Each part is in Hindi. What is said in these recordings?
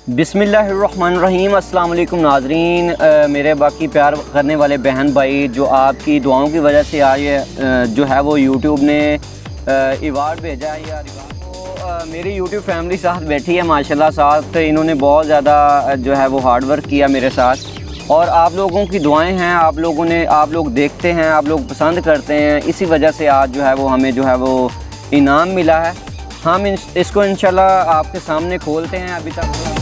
बिस्मिल्लाहिर्रहमानिर्रहीम। अस्सलाम वालेकुम नाज़रीन, मेरे बाकी प्यार करने वाले बहन भाई, जो आपकी दुआओं की वजह से आज जो है वो यूट्यूब ने अवार्ड भेजा है। या तो मेरी यूट्यूब फैमिली साथ बैठी है माशाल्लाह। साथ इन्होंने बहुत ज़्यादा जो है वो हार्ड वर्क किया मेरे साथ, और आप लोगों की दुआएं हैं, आप लोग देखते हैं, आप लोग पसंद करते हैं, इसी वजह से आज जो है वो हमें जो है वो इनाम मिला है। हम इसको इंशाल्लाह आपके सामने खोलते हैं। अभी तक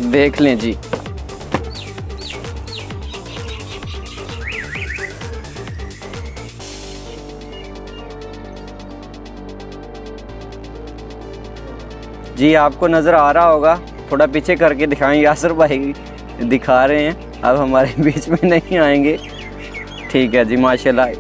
देख लें जी। जी आपको नज़र आ रहा होगा, थोड़ा पीछे करके दिखाएं। यासर भाई दिखा रहे हैं, अब हमारे बीच में नहीं आएंगे। ठीक है जी, माशाल्लाह।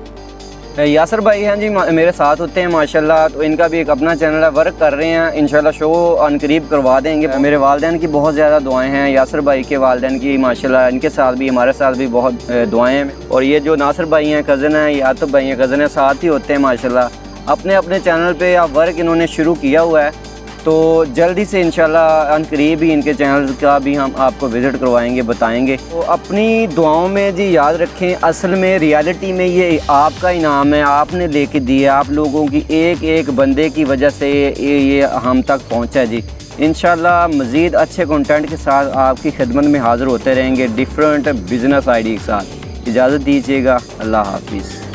यासर भाई हैं जी, मेरे साथ होते हैं माशाल्लाह। तो इनका भी एक अपना चैनल है, वर्क कर रहे हैं। इंशाल्लाह शो अनकरीब करवा देंगे। मेरे वालिदैन की बहुत ज़्यादा दुआएं हैं, यासर भाई के वालिदैन की माशाल्लाह, इनके साथ भी हमारे साथ भी बहुत दुआएं हैं। और ये जो नासिर भाई हैं, कज़न हैं, यातुब भाई हैं, कज़न हैं, साथ ही होते हैं माशाल्लाह। अपने अपने चैनल पर अब वर्क इन्होंने शुरू किया हुआ है, तो जल्दी से इंशाल्लाह अनकरीब ही इनके चैनल का भी हम आपको विज़िट करवाएंगे, बताएंगे। तो अपनी दुआओं में जी याद रखें, असल में रियलिटी में ये आपका इनाम है, आपने लेके दिया। आप लोगों की एक एक बंदे की वजह से ये हम तक पहुंचा है जी। इंशाल्लाह मज़ीद अच्छे कंटेंट के साथ आपकी खिदमत में हाज़िर होते रहेंगे, डिफरेंट बिजनेस आइडिया के साथ। इजाज़त दीजिएगा, अल्लाह हाफिज़।